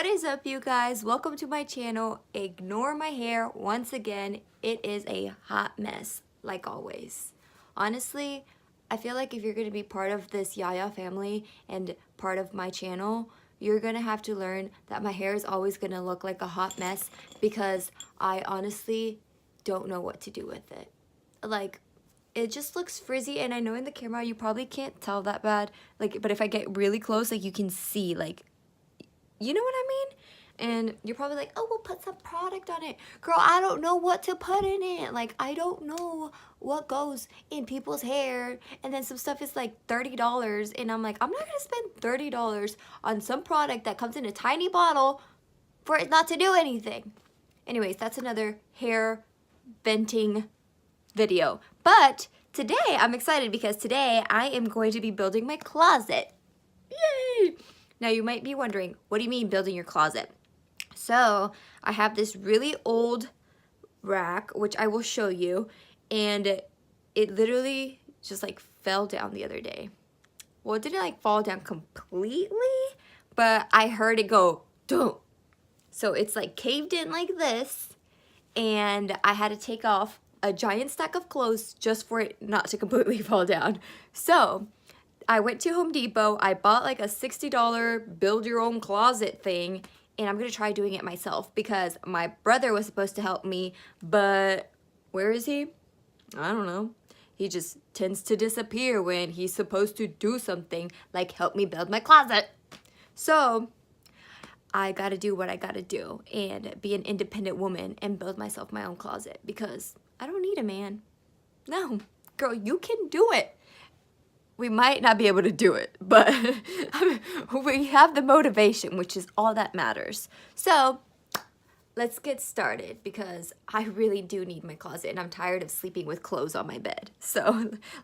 What is up, you guys? Welcome to my channel. Ignore my hair once again. It is a hot mess, like always. Honestly, I feel like if you're going to be part of this Yaya family and part of my channel, you're going to have to learn that my hair is always going to look like a hot mess because I honestly don't know what to do with it. Like, it just looks frizzy, and I know in the camera you probably can't tell that bad, like, but if I get really close, like, you can see, like, you know what I mean? And you're probably like, oh, we'll put some product on it. Girl, I don't know what to put in it. Like, I don't know what goes in people's hair. And then some stuff is like $30. And I'm like, I'm not going to spend $30 on some product that comes in a tiny bottle for it not to do anything. Anyways, that's another hair venting video. But today, I'm excited because today I am going to be building my closet. Yay! Now you might be wondering, what do you mean building your closet? So I have this really old rack, which I will show you, and it literally just like fell down the other day. Well, it didn't like fall down completely, but I heard it go, don't. So it's like caved in like this, and I had to take off a giant stack of clothes just for it not to completely fall down. So I went to Home Depot, I bought like a $60 build your own closet thing, and I'm gonna try doing it myself because my brother was supposed to help me, but where is he? I don't know. He just tends to disappear when he's supposed to do something like help me build my closet. So I gotta do what I gotta do and be an independent woman and build myself my own closet because I don't need a man. No, girl, you can do it. We might not be able to do it, but we have the motivation, which is all that matters. So let's get started because I really do need my closet and I'm tired of sleeping with clothes on my bed. So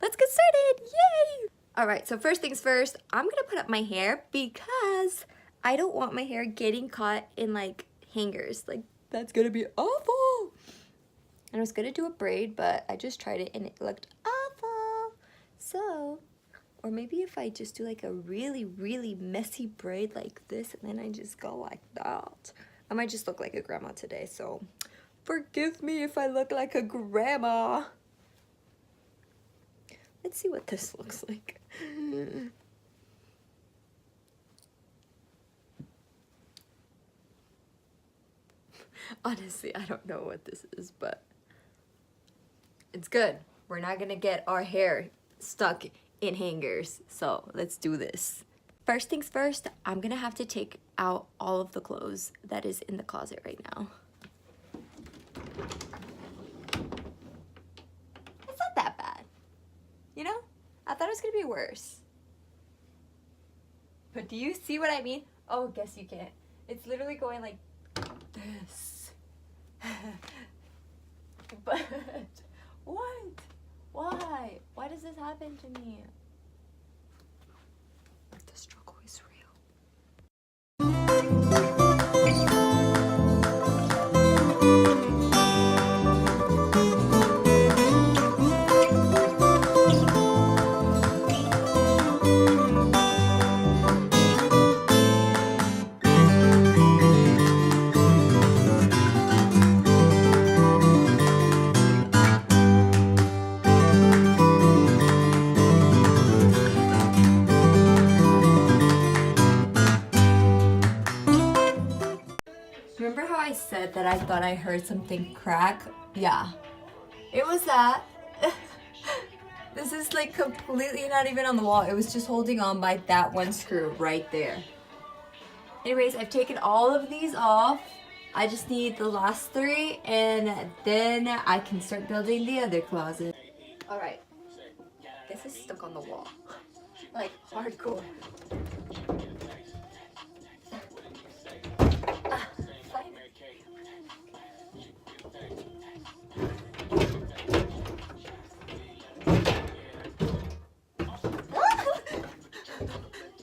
let's get started, yay! All right, so first things first, I'm gonna put up my hair because I don't want my hair getting caught in like hangers. Like, that's gonna be awful. And I was gonna do a braid, but I just tried it and it looked awful. So, or maybe if I just do like a really, really messy braid like this and then I just go like that. I might just look like a grandma today, so forgive me if I look like a grandma. Let's see what this looks like. Honestly, I don't know what this is, but it's good. We're not gonna get our hair stuck in hangers, so let's do this. First things first, I'm gonna have to take out all of the clothes that is in the closet right now. It's not that bad, you know? I thought it was gonna be worse. But do you see what I mean? Oh, guess you can't. It's literally going like this. But what? Why? Why does this happen to me? The struggle is real. Remember how I said that I thought I heard something crack? Yeah, it was that. This is like completely not even on the wall. It was just holding on by that one screw right there. Anyways, I've taken all of these off. I just need the last three and then I can start building the other closet. All right, guess it's stuck on the wall. Like hardcore.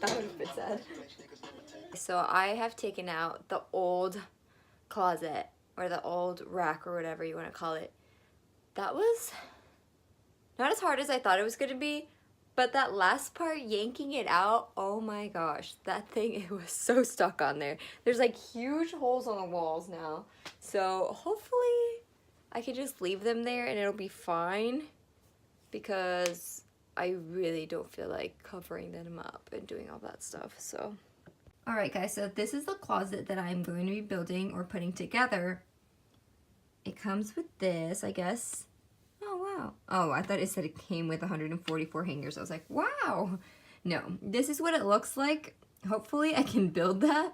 That would have been sad. So I have taken out the old closet or the old rack or whatever you want to call it. That was not as hard as I thought it was going to be, But that last part, yanking it out, oh my gosh, that thing, it was so stuck on there. There's like huge holes on the walls now. So hopefully I can just leave them there and it'll be fine, because I really don't feel like covering them up and doing all that stuff, so. Alright guys, so this is the closet that I'm going to be building or putting together. It comes with this, I guess. Oh, wow. Oh, I thought it said it came with 144 hangers. I was like, wow. No, this is what it looks like. Hopefully I can build that.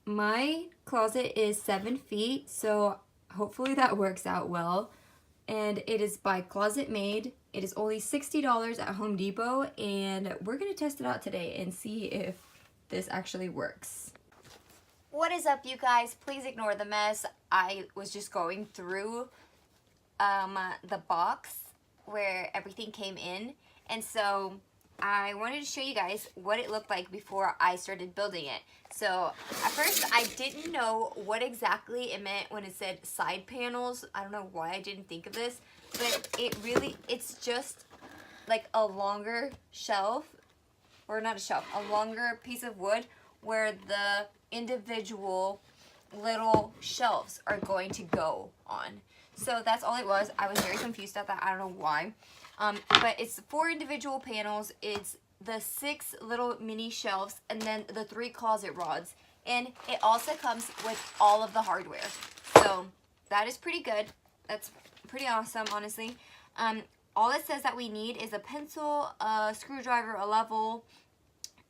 My closet is 7 feet, so hopefully that works out well. And it is by Closetmaid. It is only $60 at Home Depot, and we're gonna test it out today and see if this actually works. What is up, you guys? Please ignore the mess. I was just going through the box where everything came in, and so I wanted to show you guys what it looked like before I started building it. So at first I didn't know what exactly it meant when it said side panels. I don't know why I didn't think of this, but it's just like a longer shelf, or not a shelf, a longer piece of wood where the individual little shelves are going to go on. So that's all it was. I was very confused at that. I don't know why. But it's 4 individual panels. It's the 6 little mini shelves, and then the 3 closet rods. And it also comes with all of the hardware. So that is pretty good. That's pretty awesome, honestly. All it says that we need is a pencil, a screwdriver, a level,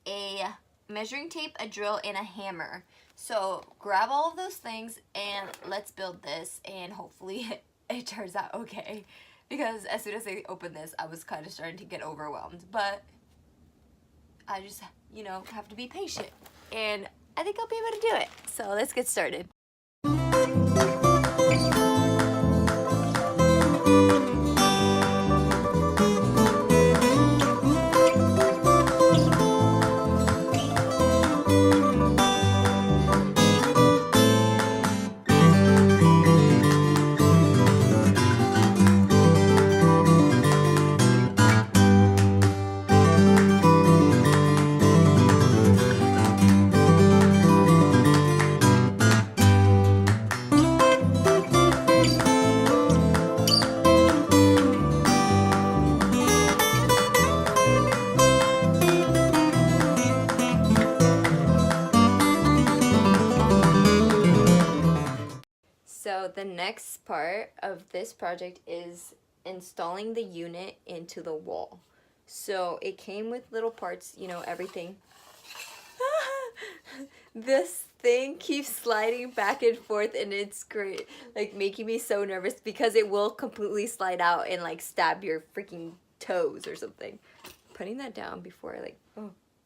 a measuring tape, a drill, and a hammer. So grab all of those things and let's build this, and hopefully it turns out okay. Because as soon as I opened this, I was kind of starting to get overwhelmed. But I just, you know, have to be patient. And I think I'll be able to do it. So let's get started. So the next part of this project is installing the unit into the wall. So it came with little parts, you know, everything. This thing keeps sliding back and forth, and it's great, like making me so nervous because it will completely slide out and like stab your freaking toes or something. Putting that down before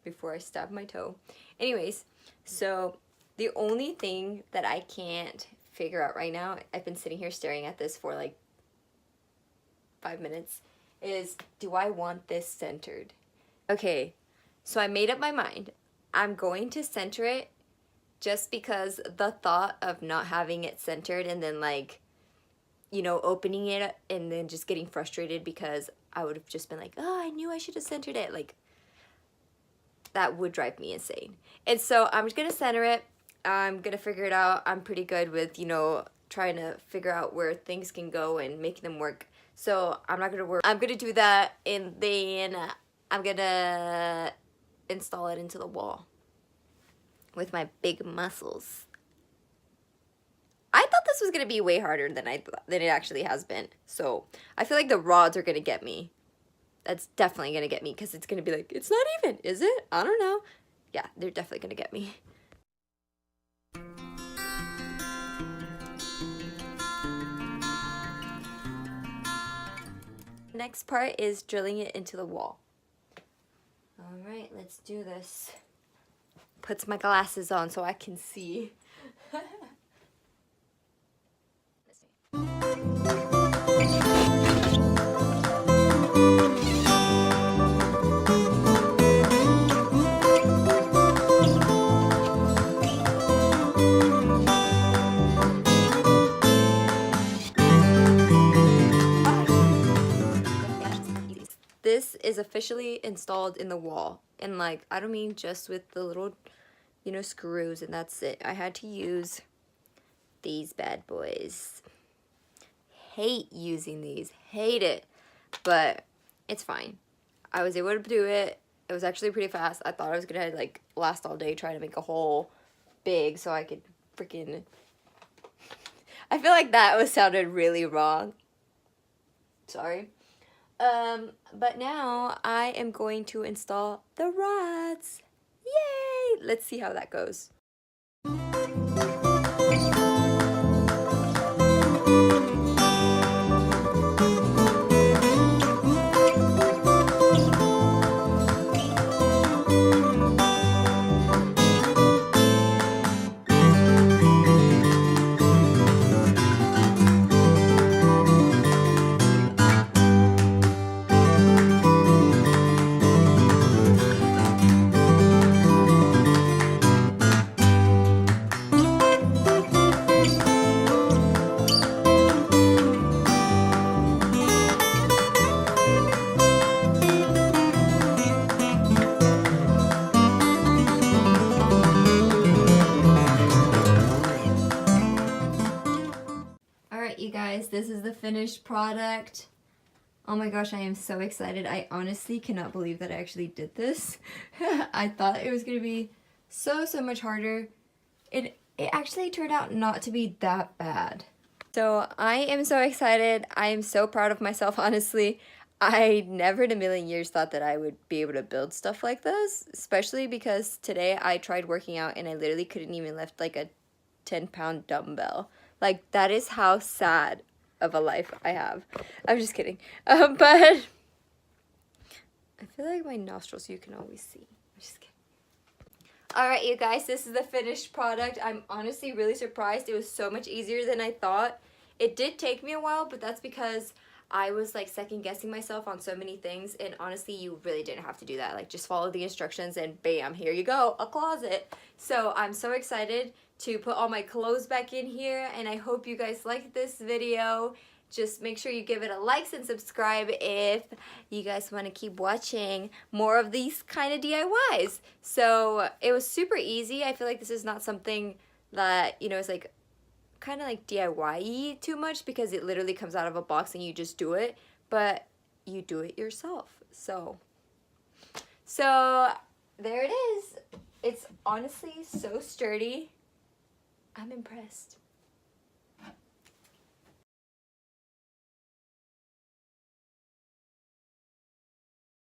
before I stab my toe. Anyways, so the only thing that I can't figure out right now, I've been sitting here staring at this for like 5 minutes, is do I want this centered? Okay, so I made up my mind. I'm going to center it, just because the thought of not having it centered and then, like, you know, opening it and then just getting frustrated because I would have just been like, oh, I knew I should have centered it, like, that would drive me insane. And so I'm just gonna center it. I'm gonna figure it out. I'm pretty good with, you know, trying to figure out where things can go and make them work. So I'm not gonna worry. I'm gonna do that, and then I'm gonna install it into the wall with my big muscles. I thought this was gonna be way harder than it actually has been. So I feel like the rods are gonna get me. That's definitely gonna get me, because it's gonna be like, it's not even, is it? I don't know. Yeah, they're definitely gonna get me. Next part is drilling it into the wall. All right, let's do this. Puts my glasses on so I can see. this is officially installed in the wall. And like, I don't mean just with the little, you know, screws and that's it. I had to use these bad boys. Hate using these, hate it, but it's fine. I was able to do it. It was actually pretty fast. I thought I was gonna like last all day trying to make a hole big so I could freaking, I feel like that was sounded really wrong. Sorry. But now I am going to install the rods. Yay! Let's see how that goes. You guys, this is the finished product. Oh my gosh, I am so excited. I honestly cannot believe that I actually did this. I thought it was gonna be so much harder. It actually turned out not to be that bad. So I am so excited. I am so proud of myself, honestly. I never in a million years thought that I would be able to build stuff like this, especially because today I tried working out and I literally couldn't even lift like a 10-pound dumbbell. Like, that is how sad of a life I have. I'm just kidding. But I feel like my nostrils you can always see. I'm just kidding. Alright, you guys, this is the finished product. I'm honestly really surprised. It was so much easier than I thought. It did take me a while, but that's because I was like second guessing myself on so many things, and honestly you really didn't have to do that. Like, just follow the instructions and bam, here you go, a closet. So I'm so excited to put all my clothes back in here, and I hope you guys liked this video. Just make sure you give it a like and subscribe if you guys want to keep watching more of these kind of DIYs. So it was super easy. I feel like this is not something that, you know, is like kind of like DIY-y too much, because it literally comes out of a box and you just do it, but you do it yourself. So there it is. It's honestly so sturdy. I'm impressed.